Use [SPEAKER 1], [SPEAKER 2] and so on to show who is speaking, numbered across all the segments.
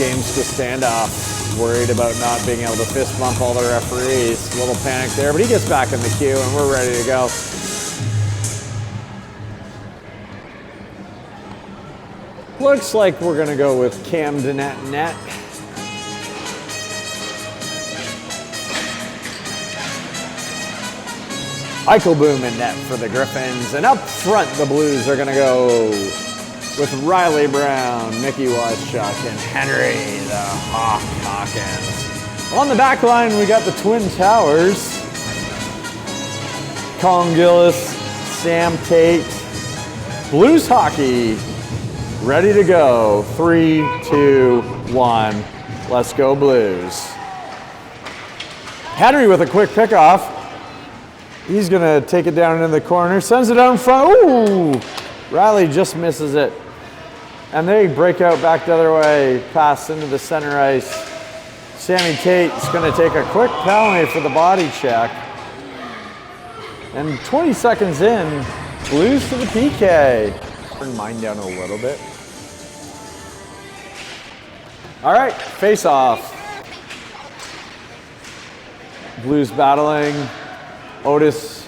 [SPEAKER 1] James to stand off, worried about not being able to fist bump all the referees. A little panic there, but he gets back in the queue and we're ready to go. Looks like we're gonna go with Camden at net. Eichelboom in net for the Gryphons, and up front the Blues are gonna go with Riley Brown, Mickey Waschuk, and Henry the Hawk Hawkins. On the back line we got the Twin Towers, Colin Gillis, Sam Tate. Blues hockey ready to go. 3, 2, 1. Let's go Blues. Henry with a quick pickoff. He's gonna take it down into the corner, sends it out in front. Ooh! Riley just misses it. And they break out back the other way, pass into the center ice. Sammy Tate's gonna take a quick penalty for the body check. And 20 seconds in, Blues to the PK. Turn mine down a little bit. All right, face off. Blues battling. Otis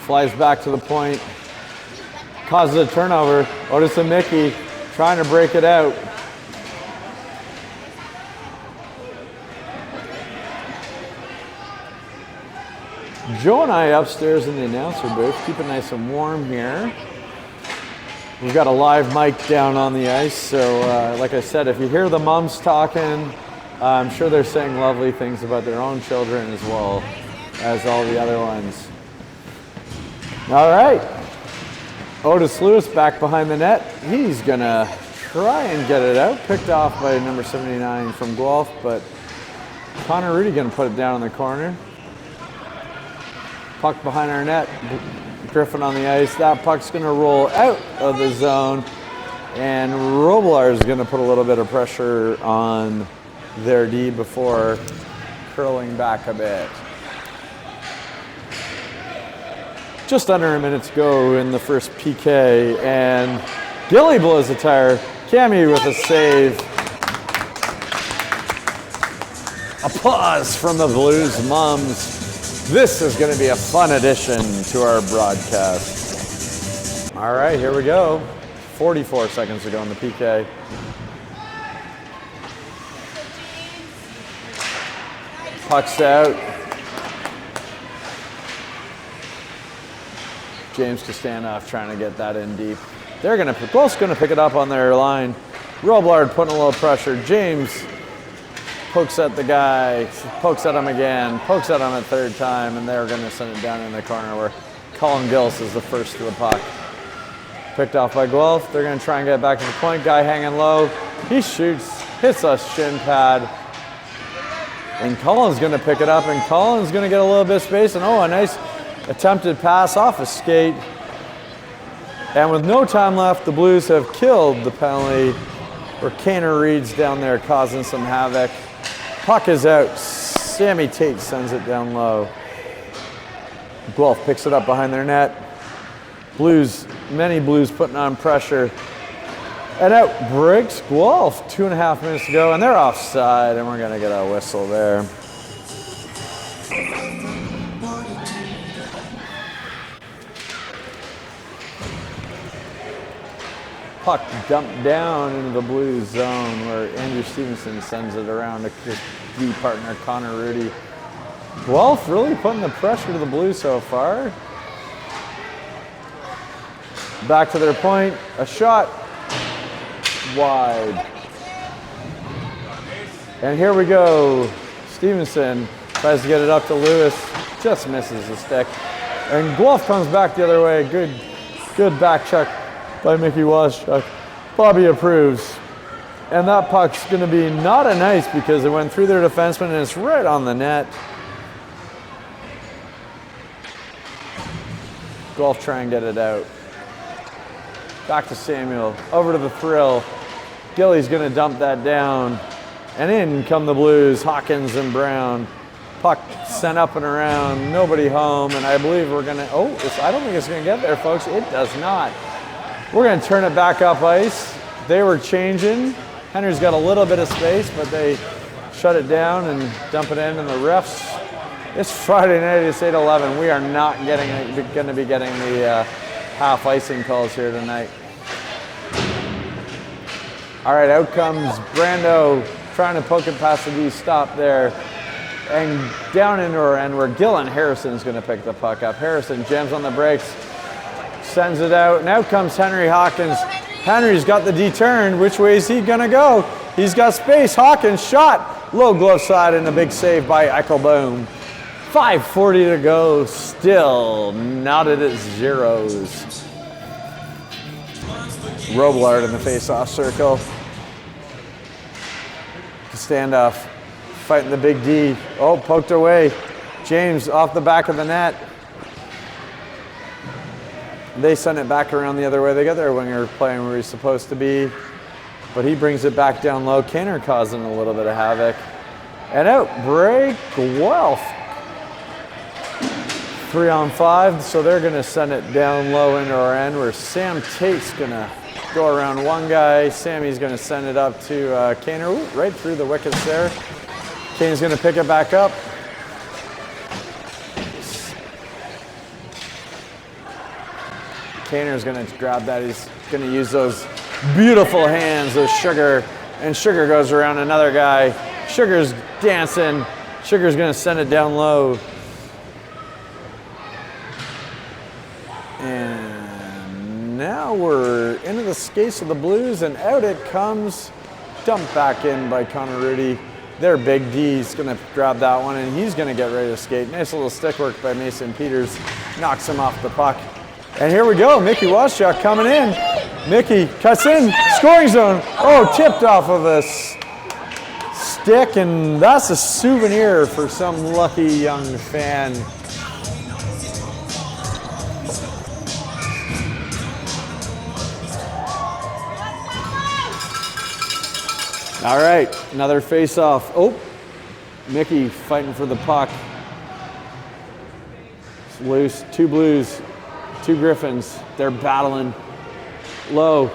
[SPEAKER 1] flies back to the point, causes a turnover. Otis and Mickey trying to break it out. Joe and I upstairs in the announcer booth, keep it nice and warm here. We've got a live mic down on the ice, so like I said, if you hear the moms talking, I'm sure they're saying lovely things about their own children as well as all the other ones. All right, Otis Lewis back behind the net. He's gonna try and get it out. Picked off by number 79 from Guelph, but Connor Rudy gonna put it down in the corner. Puck behind our net, Griffin on the ice. That puck's gonna roll out of the zone, and Robillard is gonna put a little bit of pressure on their D before curling back a bit. Just under a minute to go in the first PK, and Gilly blows a tire. Cammy with a save. Applause from the Blues mums. This is going to be a fun addition to our broadcast. All right, here we go. 44 seconds to go in the PK. Puck's out. James Kostanoff trying to get that in deep. They're gonna, Guelph's gonna pick it up on their line. Robillard putting a little pressure. James pokes at the guy, pokes at him again, pokes at him a third time, and they're gonna send it down in the corner where Colin Gillis is the first to the puck. Picked off by Guelph. They're gonna try and get back to the point. Guy hanging low. He shoots, hits a shin pad. And Colin's gonna pick it up, and Colin's gonna get a little bit of space, and oh, a nice attempted pass off a skate. And with no time left, the Blues have killed the penalty where Kaner Reed's down there causing some havoc. Puck is out. Sammy Tate sends it down low. Guelph picks it up behind their net. Blues, many Blues putting on pressure. And out breaks Guelph. 2.5 minutes to go, and they're offside, and we're gonna get a whistle there. Puck dumped down into the Blues zone where Andrew Stevenson sends it around to his D partner Connor Rudy. Guelph really putting the pressure to the Blues so far. Back to their point, a shot wide. And here we go. Stevenson tries to get it up to Lewis, just misses the stick. And Guelph comes back the other way. Good back check by Mickey Waschuk. Bobby approves. And that puck's gonna be not a nice because it went through their defenseman and it's right on the net. Guelph try and get it out. Back to Samuel, over to the Thrill. Gilly's gonna dump that down. And in come the Blues, Hawkins and Brown. Puck sent up and around, nobody home, and I believe we're gonna, I don't think it's gonna get there, folks. It does not. We're gonna turn it back up ice. They were changing. Henry's got a little bit of space, but they shut it down and dump it in, and the refs, it's Friday night, it's 8-11. We are not going to be getting the half icing calls here tonight. All right, out comes Brando, trying to poke it past the D stop there. And down into our end where Gillen Harrison's going to pick the puck up. Harrison jams on the brakes, sends it out, and out comes Henry Hawkins. Henry's got the D turned. Which way is he going to go? He's got space. Hawkins shot. Low glove side and a big save by Eichelbaum. 5:40 to go. Still knotted at zeros. Robillard in the face-off circle. Standoff. Fighting the big D. Oh, poked away. James off the back of the net. They send it back around the other way. They got their winger playing where he's supposed to be, but he brings it back down low. Kanner causing a little bit of havoc. And out break Guelph. 3-on-5, so they're going to send it down low into our end where Sam Tate's going to go around one guy. Sammy's going to send it up to Kanner. Ooh, right through the wickets there. Kane's going to pick it back up. Kanner's going to grab that. He's going to use those beautiful hands of Sugar. And Sugar goes around another guy. Sugar's dancing. Sugar's going to send it down low. And now we're into the skates of the Blues, and out it comes. Dumped back in by Connor Rudy. Their big D's going to grab that one, and he's going to get ready to skate. Nice little stick work by Mason Peters. Knocks him off the puck. And here we go. Mickey Waschuk coming in. Mickey cuts in. Scoring zone. Oh, tipped off of a stick, and that's a souvenir for some lucky young fan. All right, another face-off. Oh, Mickey fighting for the puck. It's loose. Two Blues, two Gryphons. They're battling. Low.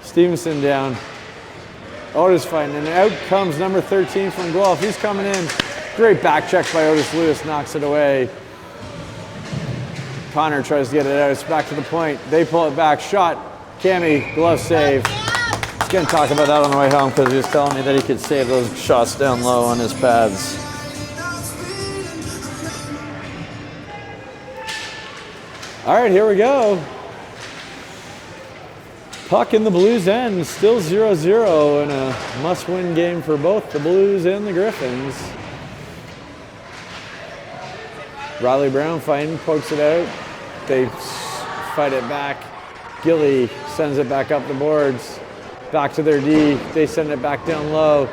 [SPEAKER 1] Stevenson down. Otis fighting, and out comes number 13 from Guelph. He's coming in. Great back check by Otis Lewis, knocks it away. Connor tries to get it out. It's back to the point. They pull it back. Shot. Cammy, glove save. Going to talk about that on the way home because he was telling me that he could save those shots down low on his pads. All right, here we go. Puck in the Blues end, still 0-0 in a must-win game for both the Blues and the Gryphons. Riley Brown fighting, pokes it out. They fight it back. Gilly sends it back up the boards. Back to their D. They send it back down low.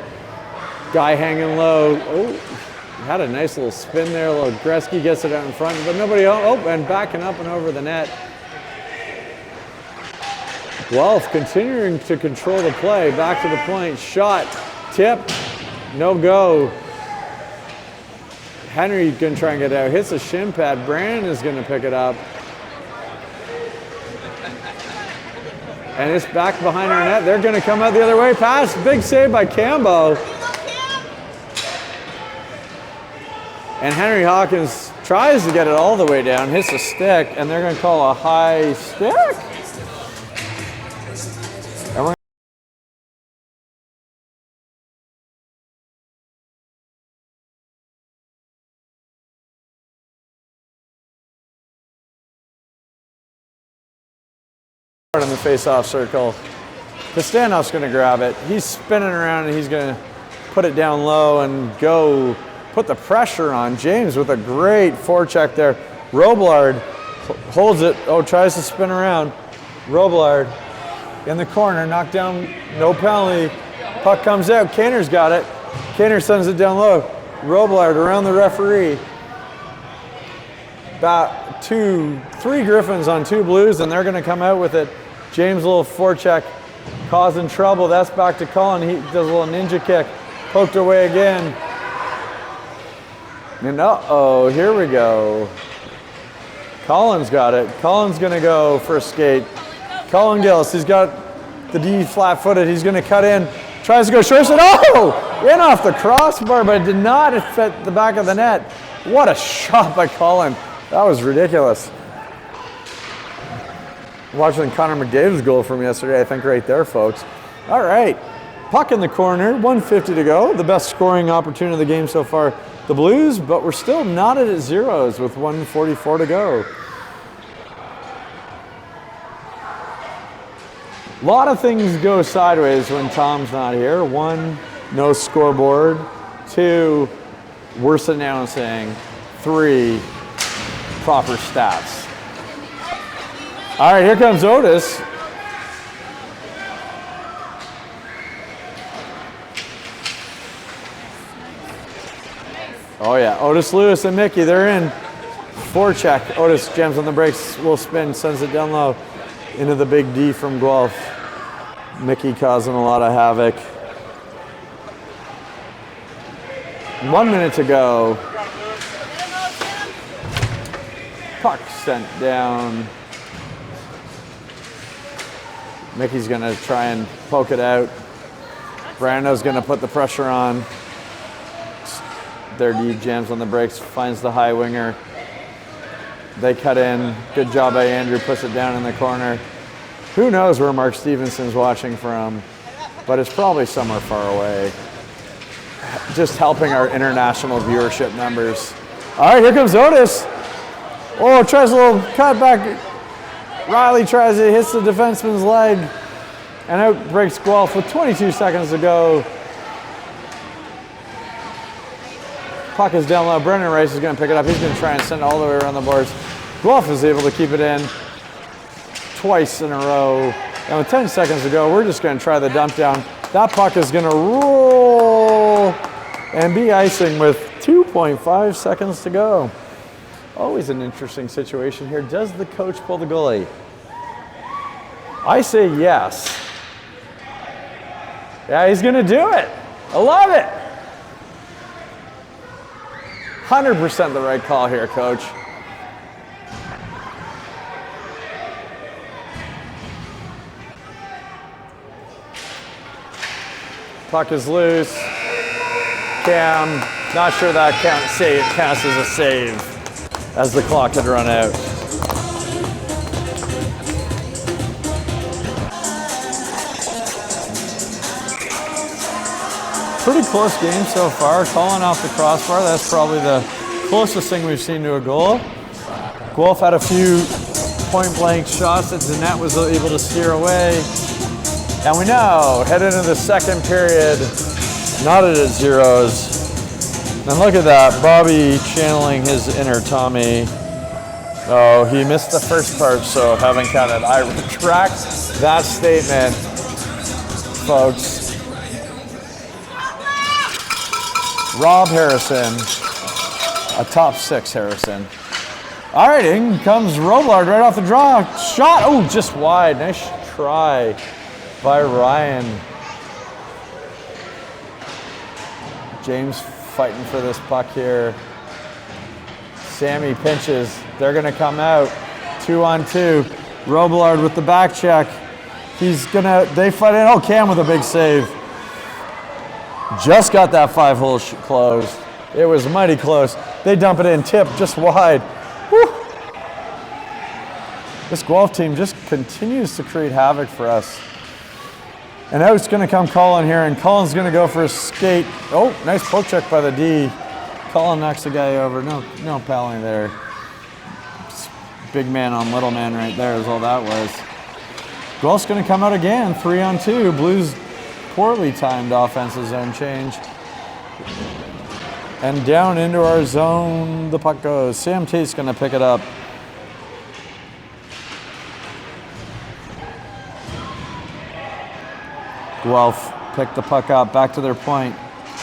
[SPEAKER 1] Guy hanging low. Oh, had a nice little spin there. Little Gretzky gets it out in front, but nobody. Oh, and backing up and over the net. Guelph continuing to control the play. Back to the point. Shot. Tip. No go. Henry going to try and get it out. Hits a shin pad. Brandon is going to pick it up. And it's back behind our net. They're going to come out the other way. Pass. Big save by Cambo. And Henry Hawkins tries to get it all the way down. Hits a stick. And they're going to call a high stick. And we're in the face-off circle. Kostanoff's going to grab it. He's spinning around and he's going to put it down low and go put the pressure on. James with a great forecheck there. Robillard holds it. Oh, tries to spin around. Robillard in the corner, knocked down, no penalty. Puck comes out. Kanner's got it. Kanner sends it down low. Robillard around the referee. About three Gryphons on two Blues, and they're going to come out with it. James, a little forecheck, causing trouble. That's back to Colin. He does a little ninja kick. Poked away again. And uh-oh, here we go. Colin's got it. Colin's going to go for a skate. Colin Gillis, he's got the D flat-footed. He's going to cut in. Tries to go short side. Oh! In off the crossbar, but it did not fit the back of the net. What a shot by Colin. That was ridiculous. Watching Connor McDavid's goal from yesterday, I think right there, folks. All right. Puck in the corner, 1:50 to go. The best scoring opportunity of the game so far, the Blues, but we're still knotted at zeros with 1:44 to go. A lot of things go sideways when Tom's not here. 1, no scoreboard. 2, worse announcing. 3, proper stats. All right, here comes Otis. Oh yeah, Otis Lewis and Mickey, they're in. Forecheck, Otis jams on the brakes, will spin, sends it down low into the big D from Guelph. Mickey causing a lot of havoc. 1 minute to go. Puck sent down. Mickey's gonna try and poke it out. Brando's gonna put the pressure on. Their D jams on the brakes, finds the high winger. They cut in. Good job by Andrew, puts it down in the corner. Who knows where Mark Stevenson's watching from, but it's probably somewhere far away. Just helping our international viewership numbers. All right, here comes Otis. Oh, tries a little cut back. Riley tries it, hits the defenseman's leg, and out breaks Guelph with 22 seconds to go. Puck is down low. Brendan Rice is going to pick it up. He's going to try and send it all the way around the boards. Guelph is able to keep it in twice in a row. And with 10 seconds to go, we're just going to try the dump down. That puck is going to roll and be icing with 2.5 seconds to go. Always an interesting situation here. Does the coach pull the goalie? I say yes. Yeah, he's going to do it. I love it. 100% the right call here, coach. Puck is loose. Cam, not sure that counts as a save as the clock had run out. Pretty close game so far. Calling off the crossbar. That's probably the closest thing we've seen to a goal. Guelph had a few point-blank shots that the net was able to steer away. And we know, headed into the second period, knotted at zeros. And look at that, Bobby channeling his inner Tommy. Oh, he missed the first part, so haven't counted. I retract that statement, folks. Rob Harrison, a top 6 Harrison. All right, in comes Roblard right off the draw. Shot, oh, just wide. Nice try by Ryan. James fighting for this puck here. Sammy pinches. They're going to come out 2-on-2. Roblard with the back check. They fight in. Oh, Cam with a big save. Just got that 5-hole closed. It was mighty close. They dump it in, tip just wide. Whew. This Guelph team just continues to create havoc for us. And out it's going to come Colin here, and Colin's going to go for a skate. Oh, nice poke check by the D. Colin knocks the guy over. No palling there. Just big man on little man right there is all that was. Guelph's going to come out again, 3-on-2. Blues poorly timed offensive zone change. And down into our zone the puck goes. Sam Tate's going to pick it up. Guelph picked the puck up, back to their point.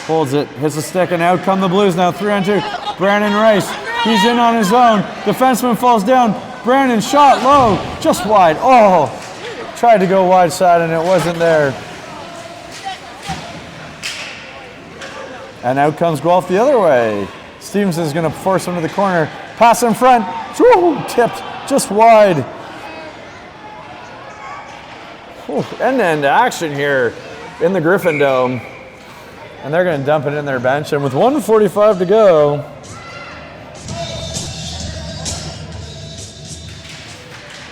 [SPEAKER 1] Holds it, hits the stick, and out come the Blues now, 3-on-2. Brandon Rice, he's in on his own. Defenseman falls down. Brandon shot low, just wide. Oh, tried to go wide side and it wasn't there. And out comes Guelph the other way. Stevenson's going to force him to the corner. Pass in front. Woo, tipped just wide. End-to-end action here. in the Gryphon Dome. And they're going to dump it in their bench. And with 1:45 to go,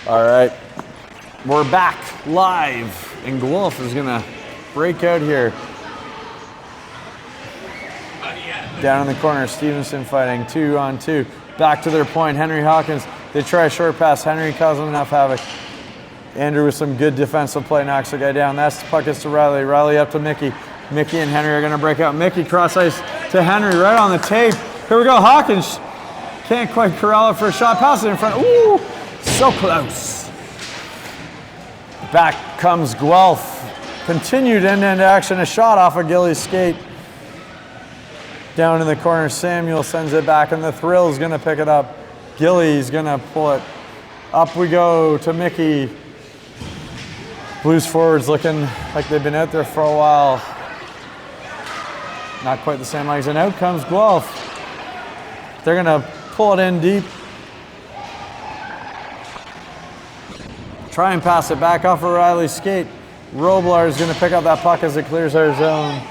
[SPEAKER 1] all right, we're back live. And Guelph is going to break out here. Down in the corner, Stevenson fighting 2-on-2. Back to their point, Henry Hawkins. They try a short pass. Henry causing enough havoc. Andrew with some good defensive play knocks the guy down. That's the puck is to Riley. Riley up to Mickey. Mickey and Henry are going to break out. Mickey cross ice to Henry right on the tape. Here we go. Hawkins can't quite corral it for a shot. Pass it in front. Ooh, so close. Back comes Guelph. Continued end-to-end action. A shot off of Gilly's skate. Down in the corner, Samuel sends it back, and the Thrill's going to pick it up. Gilly's going to pull it. Up we go to Mickey. Blues forwards looking like they've been out there for a while. Not quite the same legs, and out comes Guelph. They're going to pull it in deep. Try and pass it back off of Riley's skate. Roblar is going to pick up that puck as it clears our zone.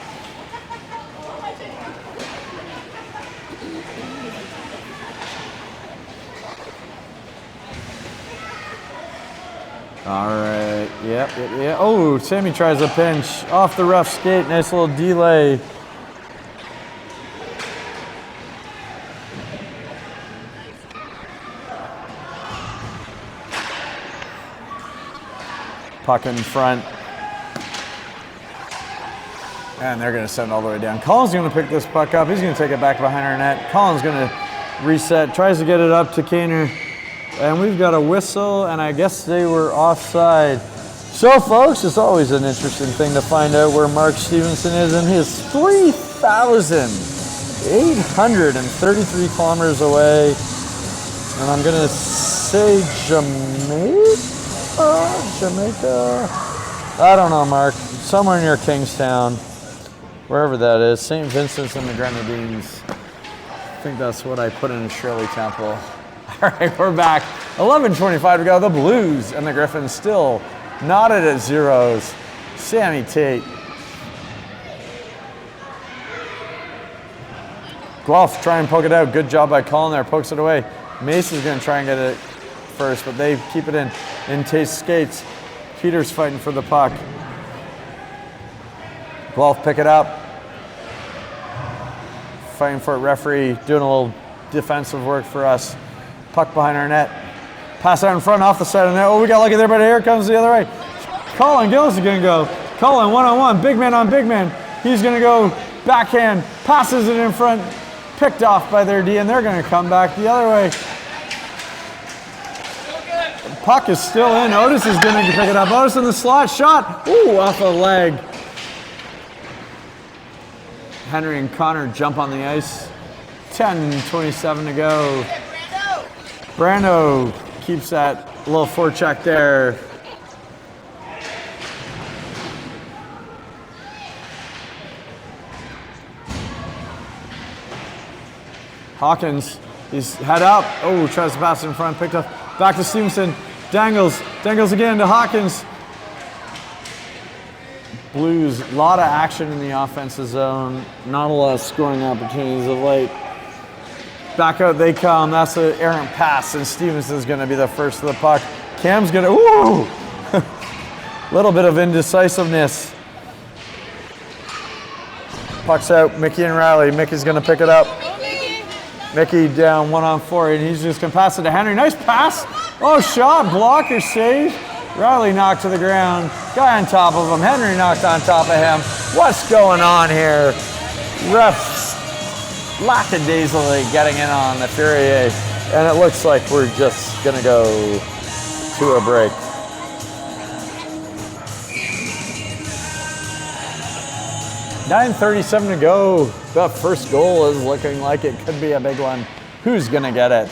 [SPEAKER 1] All right, yep. Oh, Sammy tries a pinch off the rough skate. Nice little delay. Puck in front. And they're going to send it all the way down. Collins going to pick this puck up. He's going to take it back behind our net. Collins going to reset, tries to get it up to Kaner. And we've got a whistle, and I guess they were offside. So, folks, it's always an interesting thing to find out where Mark Stevenson is in his 3,833 kilometers away. And I'm going to say Jamaica? I don't know, Mark. Somewhere near Kingstown, wherever that is. St. Vincent's and the Grenadines. I think that's what I put in Shirley Temple. All right, we're back. 11:25 to go. The Blues and the Gryphons still knotted at zeros. Sammy Tate. Guelph try and poke it out. Good job by Colin there. Pokes it away. Mason's going to try and get it first, but they keep it in Tate's skates. Peter's fighting for the puck. Guelph pick it up. Fighting for it. Referee doing a little defensive work for us. Puck behind our net. Pass out in front off the side of the net. Oh, we got lucky there, but here comes the other way. Colin Gillis is going to go. Colin one-on-one, big man on big man. He's going to go backhand, passes it in front, picked off by their D, and they're going to come back the other way. The puck is still in. Otis is going to pick it up. Otis in the slot, shot. Ooh, off the leg. Henry and Connor jump on the ice. 10:27 to go. Brando keeps that little forecheck there. Hawkins, he's head up. Oh, tries to pass it in front, picked up. Back to Stevenson. Dangles again to Hawkins. Blues, a lot of action in the offensive zone. Not a lot of scoring opportunities of late. Back out they come. That's an errant pass, and Stevenson's going to be the first to the puck. Cam's going to, ooh! Little bit of indecisiveness. Puck's out. Mickey and Riley. Mickey's going to pick it up. Mickey down 1-on-4, and he's just going to pass it to Henry. Nice pass. Oh, shot. Blocker save. Riley knocked to the ground. Guy on top of him. Henry knocked on top of him. What's going on here? Refs lackadaisically getting in on the Fourier, and it looks like we're just going to go to a break. $9:37 to go. The first goal is looking like it could be a big one. Who's going to get it?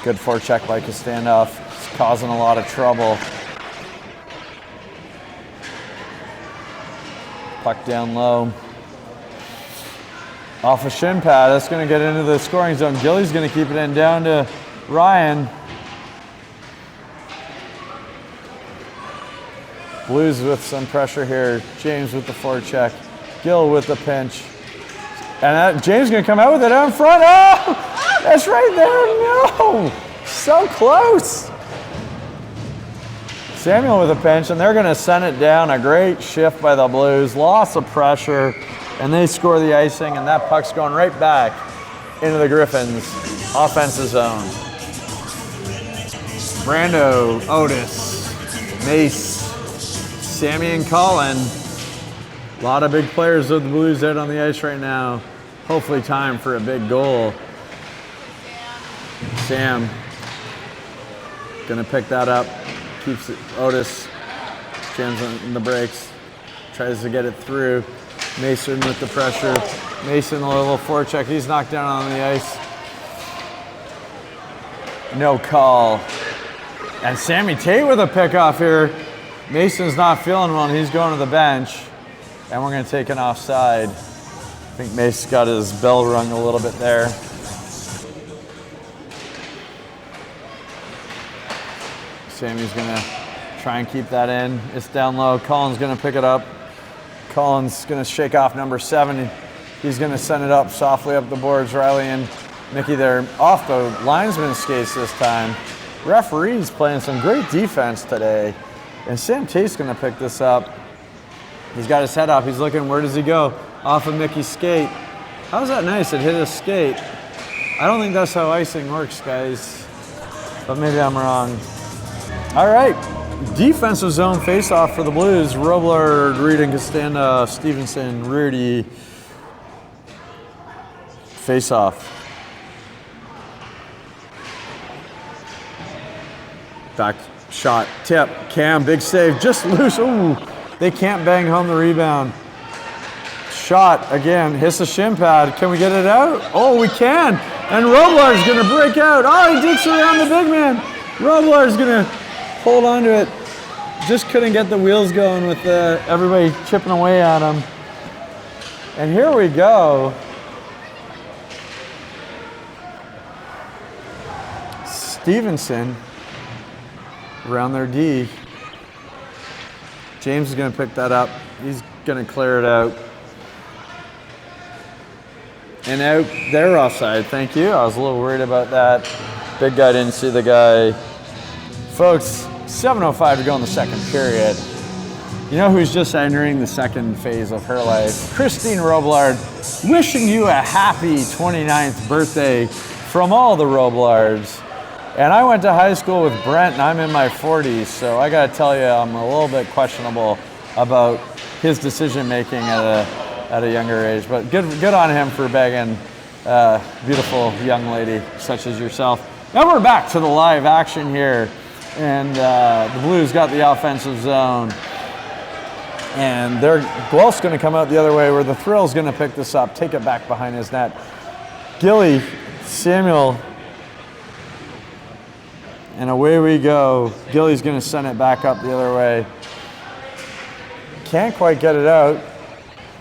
[SPEAKER 1] Good forecheck by Standoff. It's causing a lot of trouble. Puck down low. Off a shin pad. That's going to get into the scoring zone. Gilly's going to keep it in down to Ryan. Blues with some pressure here. James with the forecheck. Gill with the pinch. And James gonna come out with it out in front. Oh, that's right there. No, so close. Samuel with a pinch, and they're gonna send it down. A great shift by the Blues. Loss of pressure, and they score the icing, and that puck's going right back into the Gryphons' offensive zone. Brando, Otis, Mace, Sammy, and Colin. A lot of big players of the Blues out on the ice right now. Hopefully time for a big goal. Sam gonna pick that up. Keeps it. Otis jams on the brakes. Tries to get it through. Mason with the pressure. Mason a little forecheck. He's knocked down on the ice. No call. And Sammy Tate with a pickoff here. Mason's not feeling well, and he's going to the bench. And we're going to take an offside. I think Mace got his bell rung a little bit there. Sammy's going to try and keep that in. It's down low. Colin's going to pick it up. Colin's going to shake off number 7. He's going to send it up softly up the boards. Riley and Mickey there off the linesman skates this time. Referee's playing some great defense today. And Sam Tate's going to pick this up. He's got his head up. He's looking, where does he go? Off of Mickey's skate. How's that nice? It hit his skate. I don't think that's how icing works, guys. But maybe I'm wrong. All right. Defensive zone face-off for the Blues. Roblard, Reed, and Costanda, Stevenson, Rudy. Face-off. Back shot, tip, Cam, big save, just loose. Ooh, they can't bang home the rebound. Shot, again, hits the shin pad. Can we get it out? Oh, we can. And Roblar's gonna break out. Oh, he dicks around the big man. Roblar's gonna hold on to it. Just couldn't get the wheels going with everybody chipping away at him. And here we go. Stevenson around their D. James is going to pick that up. He's going to clear it out. And out, they're offside. Thank you. I was a little worried about that. Big guy didn't see the guy. Folks, 7:05 to go in the second period. You know who's just entering the second phase of her life? Christine Roblard, wishing you a happy 29th birthday from all the Roblards. And I went to high school with Brent, and I'm in my 40s, so I gotta tell you, I'm a little bit questionable about his decision-making at a younger age. But good on him for bagging a beautiful young lady such as yourself. Now we're back to the live action here, and the Blues got the offensive zone. And Guelph's gonna come out the other way, where the Thrill's gonna pick this up, take it back behind his net. Gilly, Samuel, and away we go. Gilly's gonna send it back up the other way. Can't quite get it out.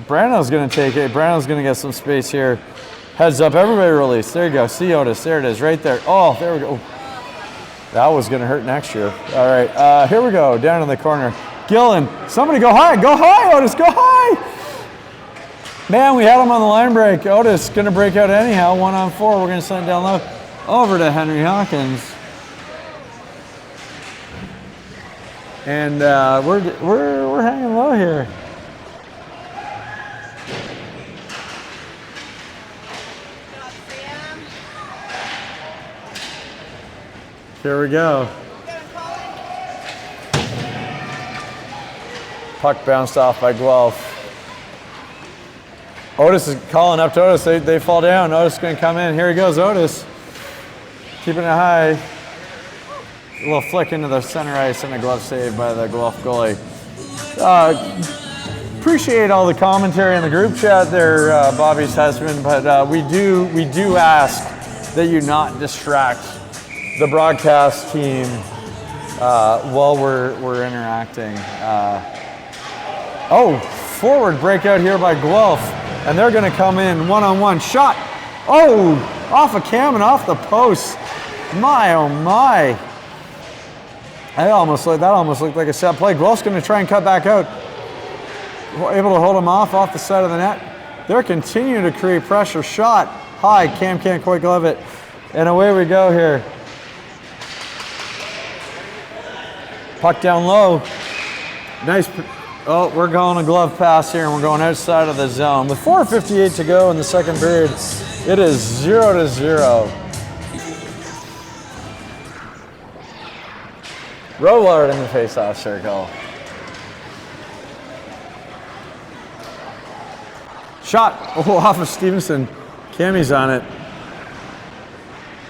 [SPEAKER 1] Brando's gonna take it. Brando's gonna get some space here. Heads up, everybody release. There you go, see Otis, there it is, right there. Oh, there we go. That was gonna hurt next year. All right, here we go, down in the corner. Gillen, somebody go high, Otis, go high! Man, we had him on the line break. Otis gonna break out anyhow, 1-on-4. We're gonna send it down low. Over to Henry Hawkins. And we're hanging low here. Here we go. Puck bounced off by Guelph. Otis is calling up to Otis. They fall down. Otis is going to come in. Here he goes, Otis. Keeping it high. A little flick into the center ice and a glove save by the Guelph goalie. Appreciate all the commentary in the group chat there, Bobby's husband, but we do ask that you not distract the broadcast team while we're interacting. Forward breakout here by Guelph, and they're going to come in one-on-one. Shot! Oh, off a cam and off the post. My, oh my. That almost looked like a set play. Guelph's going to try and cut back out. Able to hold him off the side of the net. They're continuing to create pressure. Shot high. Cam can't quite glove it. And away we go here. Puck down low. Nice. Oh, we're going a glove pass here, and we're going outside of the zone. With 4:58 to go in the second period, it is 0-0. Robillard in the face-off circle. Shot off of Stevenson. Cammy's on it.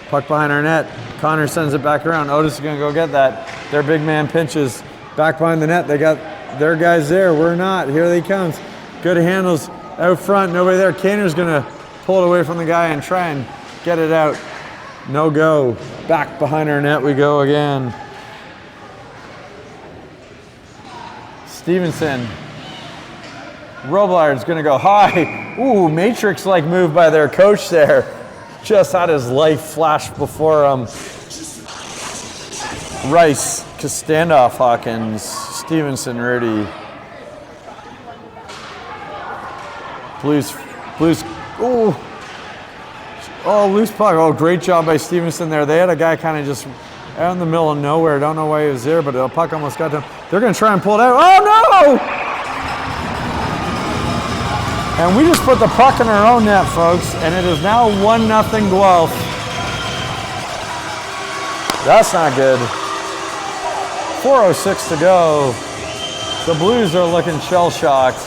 [SPEAKER 1] Puck behind our net. Connor sends it back around. Otis is going to go get that. Their big man pinches back behind the net. They got their guys there. We're not. Here they comes. Good handles out front. Nobody there. Kaner's going to pull it away from the guy and try and get it out. No go. Back behind our net we go again. Stevenson. Robillard's going to go high. Ooh, Matrix-like move by their coach there. Just had his life flash before him. Rice, Standoff, Hawkins, Stevenson, Rudy. Blues, ooh. Oh, loose puck. Oh, great job by Stevenson there. They had a guy kind of just out in the middle of nowhere. Don't know why he was there, but the puck almost got to him. They're going to try and pull it out. Oh, no! And we just put the puck in our own net, folks, and it is now 1-0 Guelph. That's not good. 4:06 to go. The Blues are looking shell-shocked.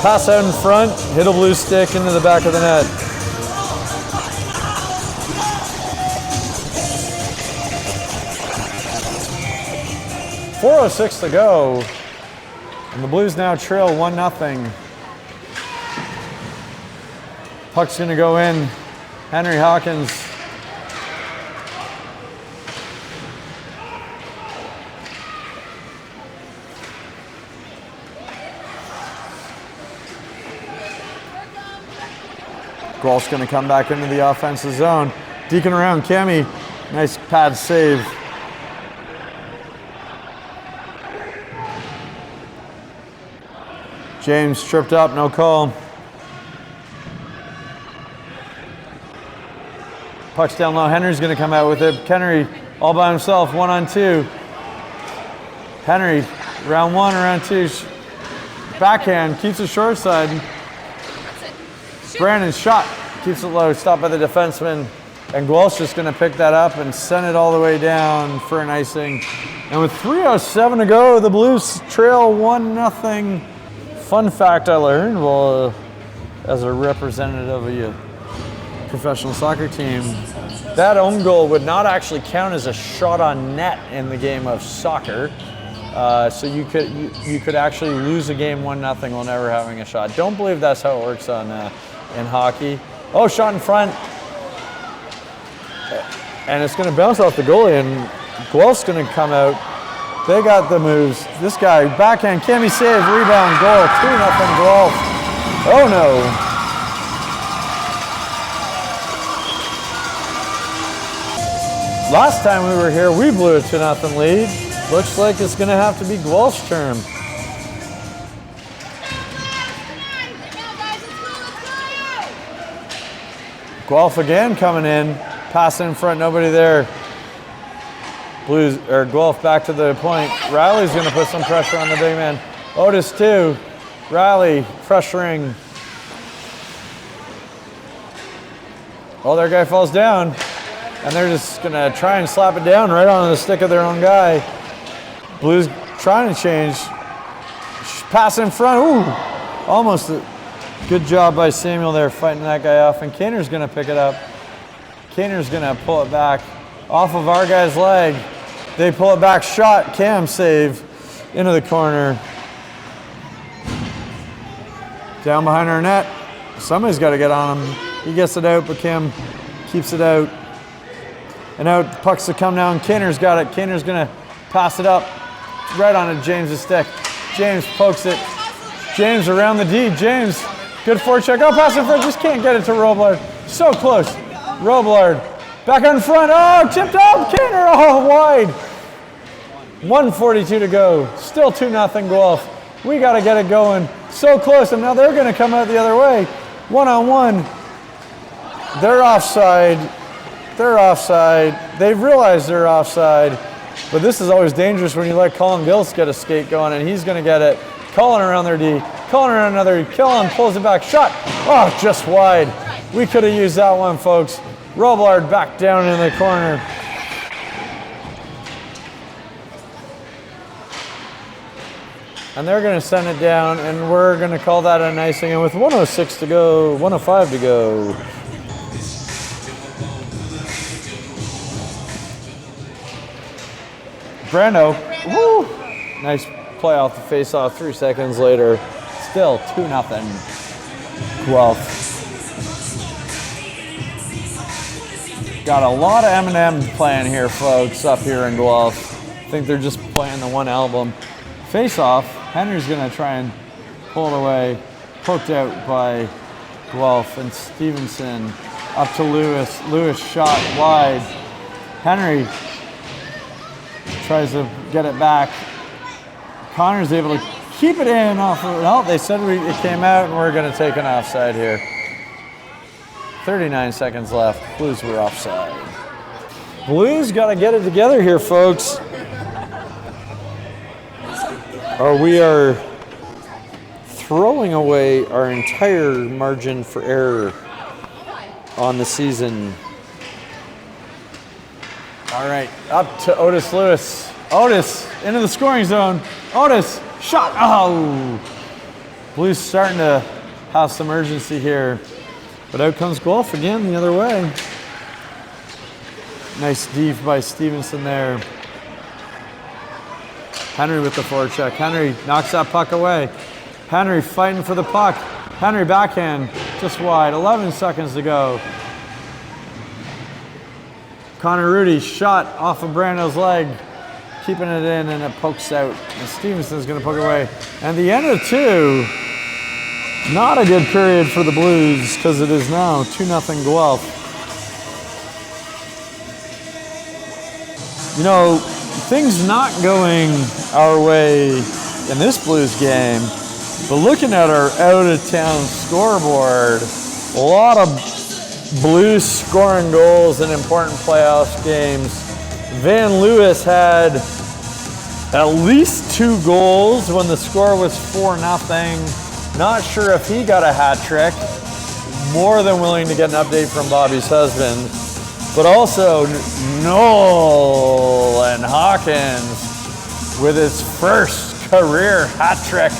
[SPEAKER 1] Pass out in front, hit a blue stick into the back of the net. .406 to go. And the Blues now trail 1-0. Puck's going to go in. Henry Hawkins. Guelph's going to come back into the offensive zone. Deacon around. Cammy. Nice pad save. James tripped up, no call. Puck's down low. Henry's going to come out with it. Henry all by himself, 1-on-2. Henry, round one, round two. Backhand, keeps it short side. Brandon's shot, keeps it low, stopped by the defenseman. And Guelph's just going to pick that up and send it all the way down for an icing. And with 3:07 to go, the Blues trail 1-0. Fun fact I learned while as a representative of a professional soccer team, that own goal would not actually count as a shot on net in the game of soccer. So you could actually lose a game 1-0 while never having a shot. Don't believe that's how it works on in hockey. Oh, shot in front. And it's going to bounce off the goalie, and Guelph's going to come out. They got the moves. This guy, backhand, Cammy save, rebound, goal, 2-0 Guelph. Oh no. Last time we were here, we blew a 2-0 lead. Looks like it's going to have to be Guelph's turn. Guelph again coming in, pass in front, nobody there. Blues or Guelph back to the point. Riley's going to put some pressure on the big man. Otis too. Riley pressuring. Oh, their guy falls down, and they're just going to try and slap it down right on the stick of their own guy. Blues trying to change. Pass in front. Ooh, almost. Good job by Samuel there fighting that guy off, and Kaner's going to pick it up. Kaner's going to pull it back off of our guy's leg. They pull it back, shot, Cam save into the corner. Down behind our net. Somebody's got to get on him. He gets it out, but Cam keeps it out. And now pucks to come down. Kaner's got it. Kaner's going to pass it up right onto James's stick. James pokes it. James around the D. James, good forecheck. Oh, pass in front. Just can't get it to Robillard. So close. Robillard Back on front. Oh, tipped up. Kaner. Oh, wide. 1:42 to go. Still 2-0 Guelph. We got to get it going. So close, and now they're going to come out the other way. One-on-one. They're offside. They're offside. They've realized they're offside. But this is always dangerous when you let Colin Gills get a skate going, and he's going to get it. Colin around their D. Colin around another D. Colin pulls it back. Shot. Oh, just wide. We could have used that one, folks. Robillard back down in the corner. And they're going to send it down, and we're going to call that an icing. And with 1:06 to go, 1:05 to go. Brando, woo! Nice play off the face-off 3 seconds later. Still 2-0 Guelph. Got a lot of Eminem playing here, folks, up here in Guelph. I think they're just playing the one album. Face-off, Henry's gonna try and pull it away. Poked out by Guelph, and Stevenson up to Lewis. Lewis shot wide. Henry tries to get it back. Connor's able to keep it in off of, no, they said it came out, and we're gonna take an offside here. 39 seconds left. Blues were offside. Blues got to get it together here, folks. Or we are throwing away our entire margin for error on the season. All right, up to Otis Lewis. Otis into the scoring zone. Otis, shot. Oh! Blues starting to have some urgency here. But out comes Guelph again the other way. Nice deep by Stevenson there. Henry with the forecheck. Henry knocks that puck away. Henry fighting for the puck. Henry backhand, just wide. 11 seconds to go. Connor Rudy shot off of Brando's leg. Keeping it in, and it pokes out. And Stevenson's going to poke it away. And the end of 2. Not a good period for the Blues, because it is now 2-0 Guelph. You know, things not going our way in this Blues game, but looking at our out-of-town scoreboard, a lot of Blues scoring goals in important playoff games. Van Lewis had at least 2 goals when the score was 4-0. Not sure if he got a hat trick. More than willing to get an update from Bobby's husband. But also Nolan Hawkins with his first career hat trick,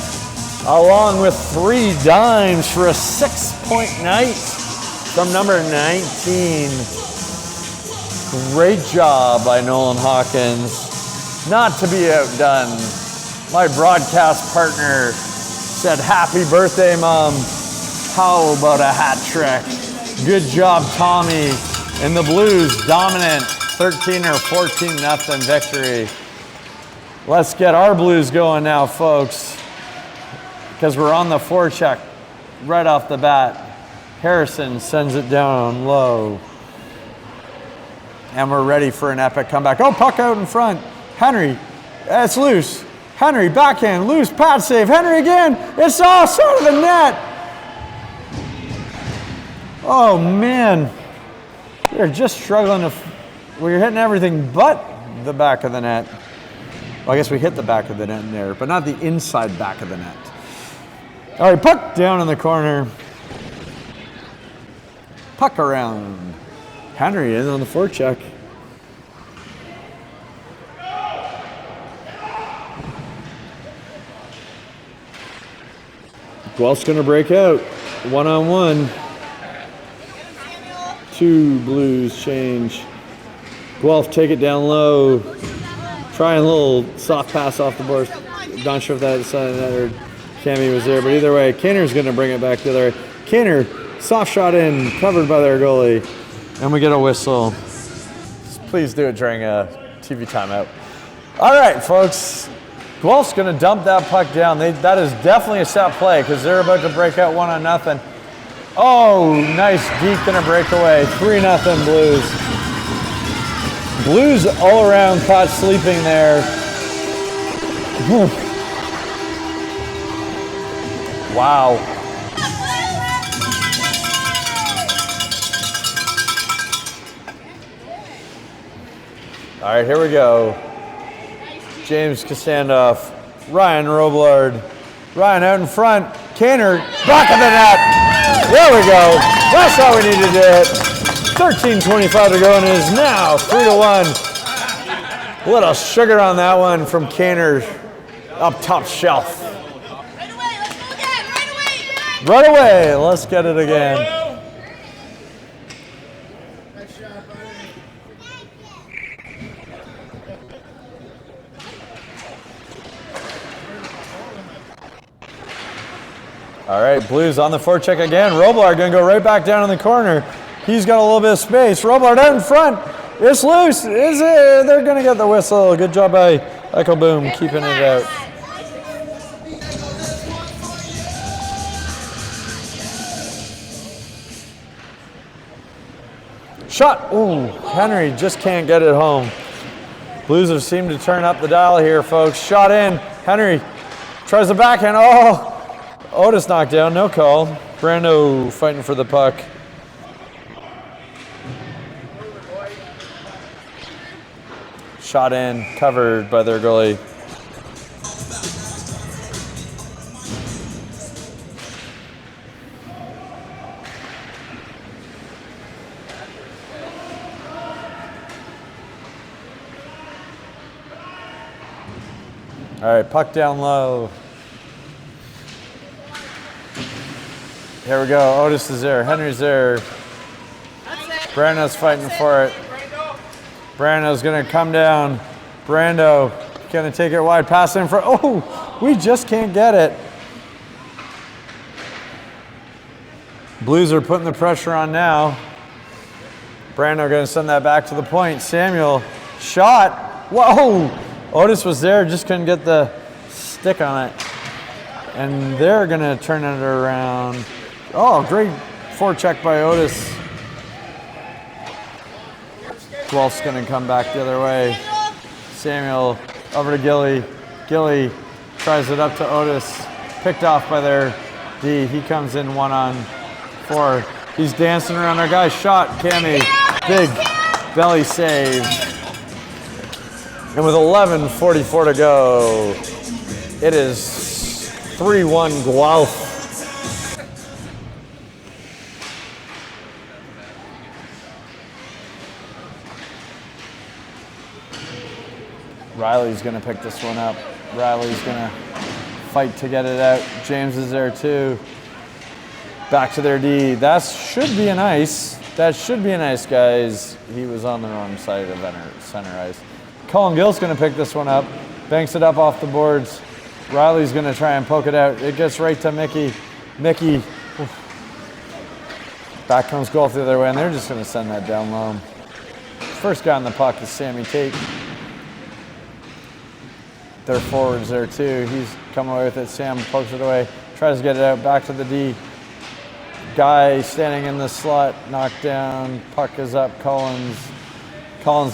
[SPEAKER 1] along with 3 dimes for a 6-point night from number 19. Great job by Nolan Hawkins. Not to be outdone. My broadcast partner said, "Happy birthday, Mom. How about a hat trick?" Good job, Tommy. And the Blues dominant 13 or 14-0 victory. Let's get our Blues going now, folks, because we're on the forecheck right off the bat. Harrison sends it down low. And we're ready for an epic comeback. Oh, puck out in front. Henry, it's loose. Henry, backhand, loose, pad save. Henry again, it's offside of the net. Oh, man. We're just struggling to, we're hitting everything but the back of the net. Well, I guess we hit the back of the net in there, but not the inside back of the net. All right, puck down in the corner. Puck around. Henry is on the forecheck. Guelph's going to break out. 1-on-1. 2 Blues change. Guelph take it down low. Trying a little soft pass off the board. Not sure if that side of that or Cammy was there, but either way, Kaner's going to bring it back the other way. Kaner, soft shot in, covered by their goalie. And we get a whistle. Please do it during a TV timeout. All right, folks. Guelph's going to dump that puck down. That is definitely a set play because they're about to break out 1-0. Oh, nice deep in a breakaway. 3-0 Blues. Blues all around caught sleeping there. Wow. All right, here we go. James Standoff, Ryan Roblard. Ryan out in front. Kaner, back of the net. There we go. That's how we need to do it. 13:25 to go, and it is now 3-1. A little sugar on that one from Kaner up top shelf.
[SPEAKER 2] Right away, let's go again. Right away.
[SPEAKER 1] Right away, let's get it again. All right, Blues on the forecheck again. Roblard gonna go right back down in the corner. He's got a little bit of space. Roblard out in front. It's loose. Is it? They're gonna get the whistle. Good job by Eichelboom keeping it out. Shot. Ooh, Henry just can't get it home. Blues have seemed to turn up the dial here, folks. Shot in. Henry tries the backhand. Oh. Otis knocked down, no call. Brando fighting for the puck. Shot in, covered by their goalie. All right, puck down low. Here we go. Otis is there. Henry's there. Brando's fighting for it. Brando's going to come down. Brando going to take it wide. Pass in front. Oh, we just can't get it. Blues are putting the pressure on now. Brando going to send that back to the point. Samuel, shot. Whoa. Otis was there, just couldn't get the stick on it. And they're going to turn it around. Oh, great forecheck by Otis. Guelph's going to come back the other way. Samuel over to Gilly. Gilly tries it up to Otis. Picked off by their D. He comes in 1-on-4. He's dancing around our guy. Shot, Cammy. Big belly save. And with 11:44 to go, it is 3-1 Guelph. Riley's going to pick this one up. Riley's going to fight to get it out. James is there too. Back to their D. That should be an ice. That should be an ice, guys. He was on the wrong side of center ice. Colin Gill's going to pick this one up. Banks it up off the boards. Riley's going to try and poke it out. It gets right to Mickey. Mickey. Oof. Back comes Guelph the other way, and they're just going to send that down low. First guy on the puck is Sammy Tate. Their forwards there too. He's coming away with it. Sam pokes it away. Tries to get it out. Back to the D. Guy standing in the slot. Knocked down. Puck is up. Collins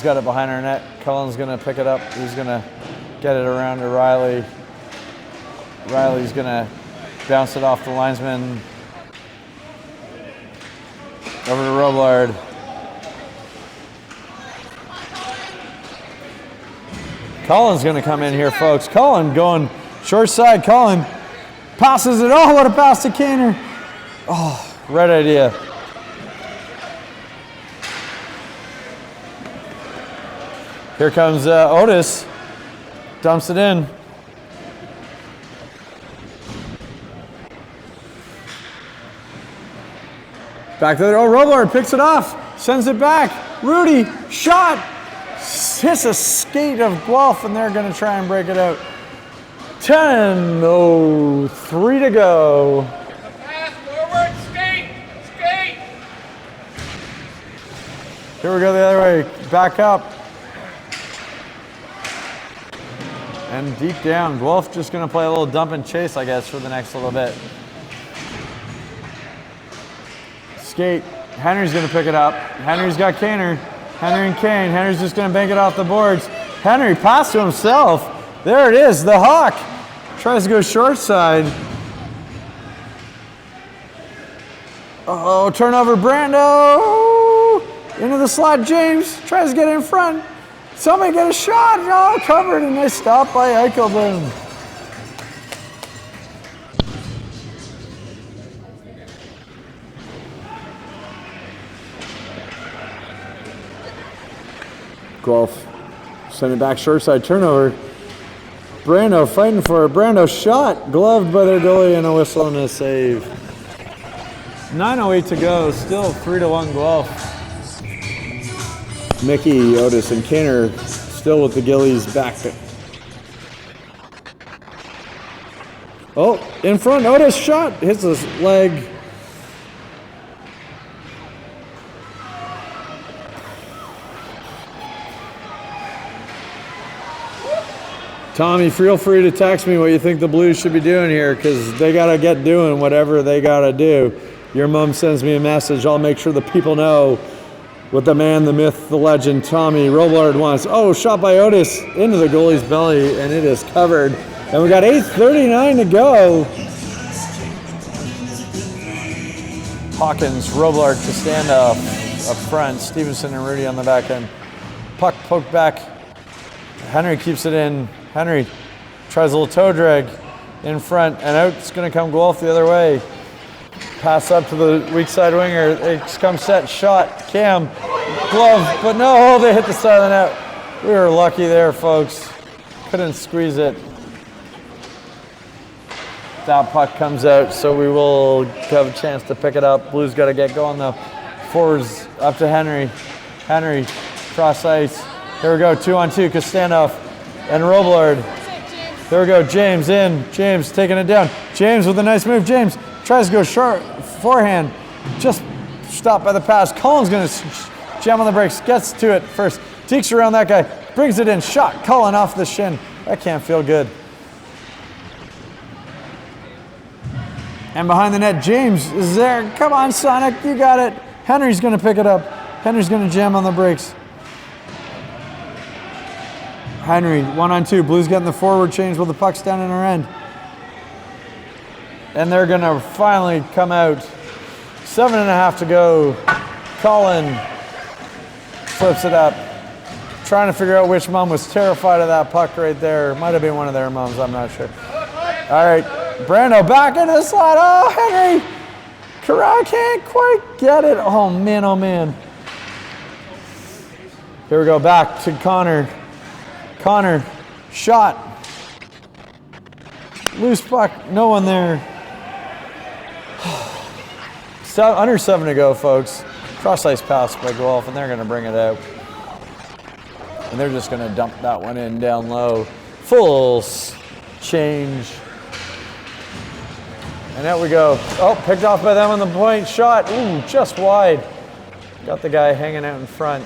[SPEAKER 1] got it behind our net. Collins going to pick it up. He's going to get it around to Riley. Riley's going to bounce it off the linesman. Over to Roblard. Colin's going to come in here, folks. Colin going short side. Colin passes it. Oh, what a pass to Kaner. Oh, right idea. Here comes Otis. Dumps it in. Back to the, oh, Roblard picks it off. Sends it back. Rudy, shot. Hits a skate of Guelph, and they're going to try and break it out. 10:03 to go.
[SPEAKER 2] Pass forward, skate.
[SPEAKER 1] Here we go the other way. Back up. And deep down. Guelph just going to play a little dump and chase, I guess, for the next little bit. Skate. Henry's going to pick it up. Henry's got Kaner. Henry and Kane. Henry's just going to bank it off the boards. Henry passed to himself. There it is, the Hawk. Tries to go short side. Uh-oh, turnover, Brando. Into the slot, James. Tries to get in front. Somebody get a shot. Oh, covered, and they stop by Eichelboom. Guelph sending back short side, turnover. Brando fighting for it. Brando shot, gloved by their goalie, and a whistle and a save. 9:08 to go, still 3-1 Guelph. Mickey, Otis, and Kinner still with the Gillies back. Oh, in front, Otis shot, hits his leg. Tommy, feel free to text me what you think the Blues should be doing here, because they got to get doing whatever they got to do. Your mom sends me a message. I'll make sure the people know what the man, the myth, the legend, Tommy Robillard wants. Oh, shot by Otis into the goalie's belly, and it is covered. And we got 8:39 to go. Hawkins, Robillard, Costanda up front. Stevenson and Rudy on the back end. Puck poked back. Henry keeps it in. Henry tries a little toe drag in front, and out. It's going to come Guelph the other way. Pass up to the weak side winger. It comes set, shot, Cam, glove, but no, they hit the side of the net. We were lucky there, folks. Couldn't squeeze it. That puck comes out, so we will have a chance to pick it up. Blues got to get going though. Forwards up to Henry. Henry, cross ice. Here we go, 2-on-2, Costanoff and Robillard. There we go, James in. James taking it down. James with a nice move. James tries to go short, forehand. Just stopped by the pass. Cullen's going to jam on the brakes. Gets to it first. Teeks around that guy. Brings it in. Shot. Cullen off the shin. That can't feel good. And behind the net, James is there. Come on, Sonic. You got it. Henry's going to pick it up. Henry's going to jam on the brakes. Henry, 1-on-2. Blues getting the forward change with the puck's down in our end. And they're going to finally come out. 7.5 to go. Cullen flips it up. Trying to figure out which mom was terrified of that puck right there. Might have been one of their moms, I'm not sure. All right, Brando back into the slot. Oh, Henry. Corral can't quite get it. Oh, man, oh, man. Here we go, back to Connor. Connor, shot. Loose puck, no one there. Under 7 to go, folks. Cross ice pass by Guelph, and they're going to bring it out. And they're just going to dump that one in down low. Full change. And out we go. Oh, picked off by them on the point. Shot, ooh, just wide. Got the guy hanging out in front.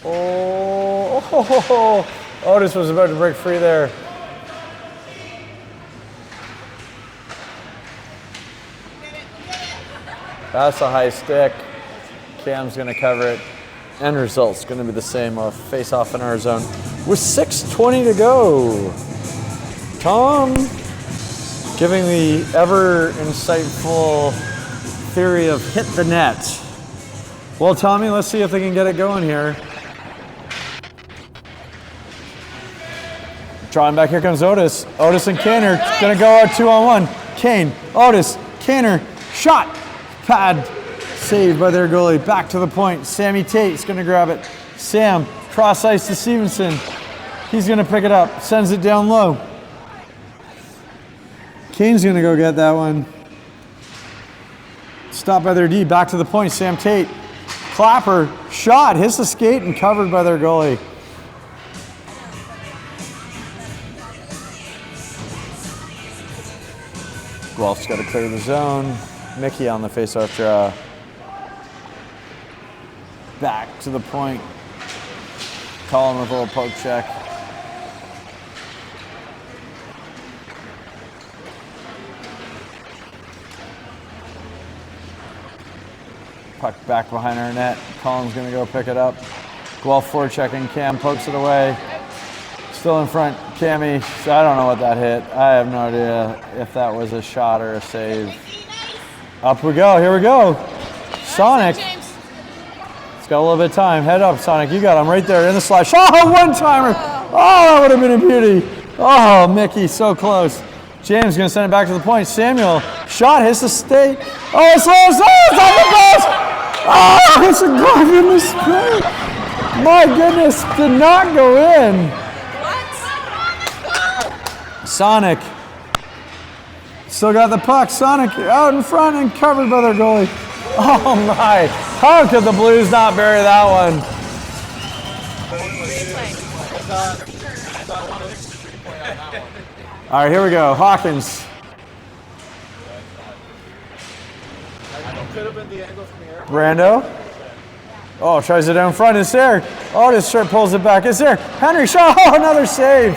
[SPEAKER 1] Oh, Otis was about to break free there. That's a high stick. Cam's going to cover it. End result's going to be the same. A face-off in our zone. With 6:20 to go. Tom giving the ever insightful theory of hit the net. Well, Tommy, let's see if they can get it going here. Drawing back, here comes Otis. Otis and Kaner going to go out 2-on-1. Kane, Otis, Kaner, shot. Pad saved by their goalie. Back to the point. Sammy Tate's going to grab it. Sam, cross ice to Stevenson. He's going to pick it up. Sends it down low. Kane's going to go get that one. Stopped by their D. Back to the point. Sam Tate. Clapper, shot, hits the skate and covered by their goalie. Guelph's got to clear the zone. Mickey on the face-off draw. Back to the point. Colin with a little poke check. Puck back behind our net. Colin's gonna go pick it up. Guelph forechecking. Cam pokes it away. Still in front, Cammy. So I don't know what that hit. I have no idea if that was a shot or a save. Up we go. Here we go. Sonic. It's got a little bit of time. Head up, Sonic. You got him right there in the slash. Oh, one-timer. Oh, that would have been a beauty. Oh, Mickey, so close. James going to send it back to the point. Samuel, shot, hits the stake. Oh, it's loose. Oh, it's on the post. Oh, it's a glove in the spray. My goodness, did not go in. Sonic. Still got the puck. Sonic out in front and covered by their goalie. Oh my. How could the Blues not bury that one? All right, here we go. Hawkins. Brando. Oh, tries it down front. It's there. Oh, this shirt pulls it back. It's there. Henry shot. Oh, another save.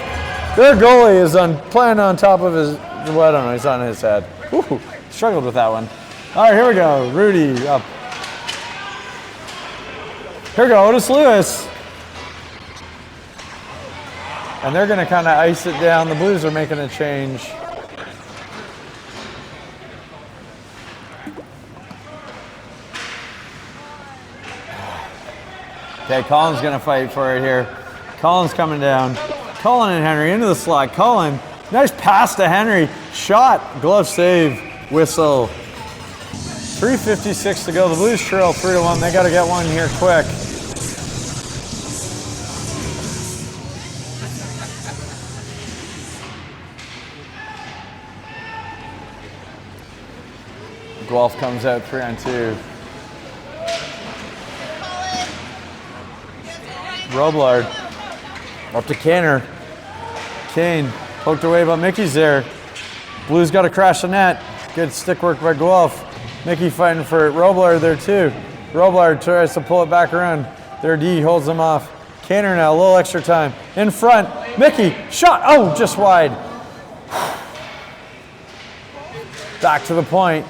[SPEAKER 1] Their goalie is playing on top of his, well, I don't know, he's on his head. Ooh, struggled with that one. All right, here we go. Rudy up. Here we go, Otis Lewis. And they're going to kind of ice it down. The Blues are making a change. Okay, Colin's going to fight for it here. Colin's coming down. Colin and Henry into the slot. Colin, nice pass to Henry. Shot, glove save, whistle. 3:56 to go. The Blues trail 3-1. They got to get one here quick. Guelph comes out 3-on-2. Roblard up to Canner. Kane poked away, but Mickey's there. Blues got to crash the net. Good stick work by Guelph. Mickey fighting for it. Roblard there too. Roblard tries to pull it back around. Their D holds him off. Canner now, a little extra time. In front, Mickey, shot. Oh, just wide. Back to the point.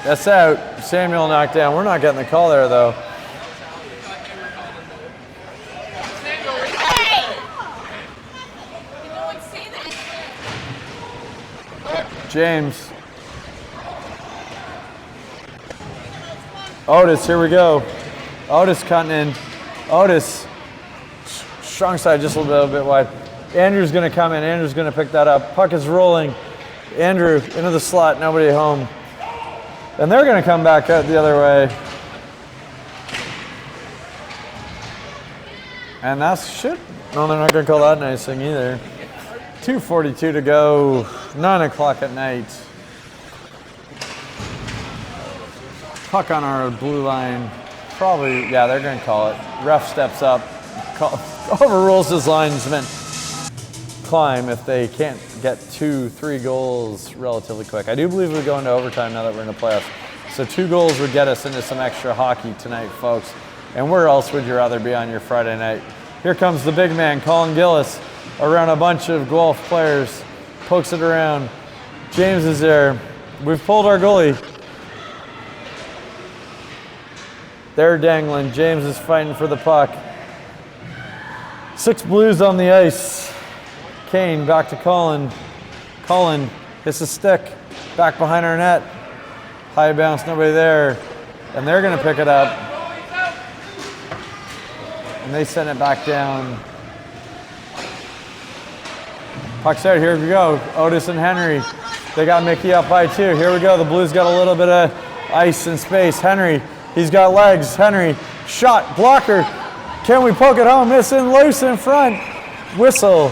[SPEAKER 1] That's out. Samuel knocked down. We're not getting the call there though. James. Otis, here we go. Otis cutting in. Otis, strong side, just a little bit wide. Andrew's gonna come in. Andrew's gonna pick that up. Puck is rolling. Andrew into the slot, nobody home. And they're gonna come back out the other way. And that's shit. No, they're not gonna call that nice thing either. 2:42 to go, 9 o'clock at night. Puck on our blue line. Probably, yeah, they're gonna call it. Ref steps up, overrules his linesman. Climb if they can't get 2-3 goals relatively quick. I do believe we go into overtime now that we're in the playoffs. So 2 goals would get us into some extra hockey tonight, folks. And where else would you rather be on your Friday night? Here comes the big man, Colin Gillis, around a bunch of Guelph players. Pokes it around. James is there. We've pulled our goalie. They're dangling. James is fighting for the puck. 6 Blues on the ice. Kane back to Colin. Colin hits a stick. Back behind our net. High bounce, nobody there. And they're going to pick it up. And they send it back down. Puck's out, here we go. Otis and Henry. They got Mickey up by 2. Here we go, the Blues got a little bit of ice and space. Henry, he's got legs. Henry, shot, blocker. Can we poke it home? It's in loose in front. Whistle.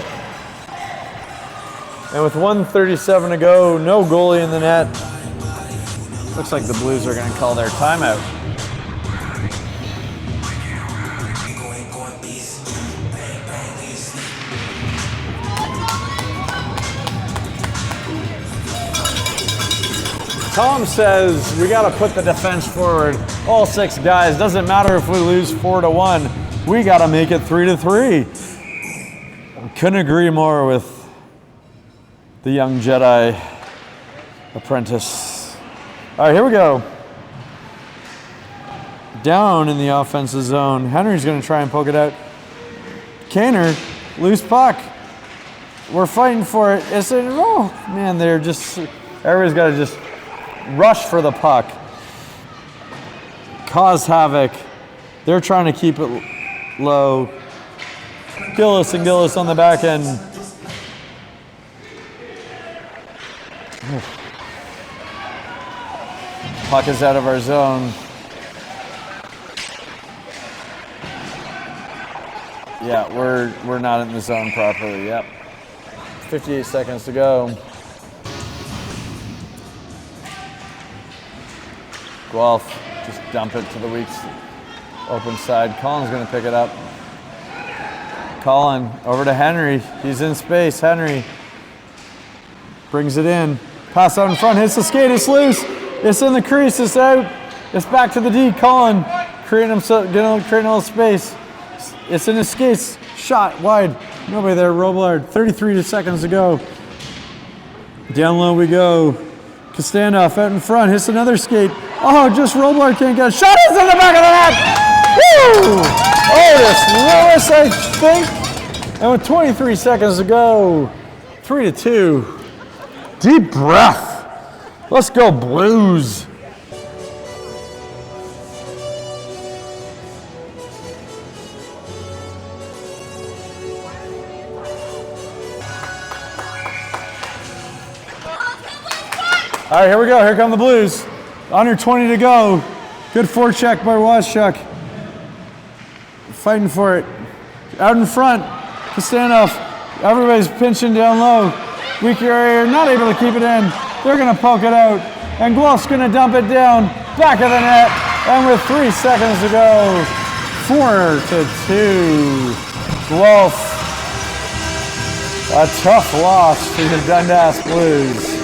[SPEAKER 1] And with 1:37 to go, no goalie in the net. Looks like the Blues are gonna call their timeout. Tom says we got to put the defense forward. All 6 guys. Doesn't matter if we lose 4-1. We got to make it 3-3. Couldn't agree more with the young Jedi apprentice. All right, here we go. down in the offensive zone. Henry's going to try and poke it out. Kaner, loose puck. We're fighting for it. It's a, oh man, they're just, everybody's got to just rush for the puck. Cause havoc. They're trying to keep it low. Gillis and Gillis on the back end. Puck is out of our zone. Yeah, we're not in the zone properly. Yep. 58 seconds to go. Guelph, just dump it to the weak open side. Colin's going to pick it up. Colin over to Henry. He's in space. Henry brings it in. Pass out in front. Hits the skate. It's loose. It's in the crease. It's out. It's back to the D. Colin creating himself, creating a little space. It's in his skates. Shot wide. Nobody there. Robillard. 33 seconds to go. Down low we go. Kostanoff out in front. Hits another skate. Oh, just Robillard can't get a shot. It's in the back of the net. Woo! Otis Lewis, I think. And with 23 seconds to go, 3-2. Deep breath. Let's go Blues. All right, here we go. Here come the Blues. Under 20 to go. Good forecheck by Waschuk. Fighting for it. Out in front, Kostanoff. Everybody's pinching down low. Weak area, not able to keep it in. They're going to poke it out. And Guelph's going to dump it down. Back of the net. And with 3 seconds to go, 4-2. Guelph. A tough loss for the Dundas Blues.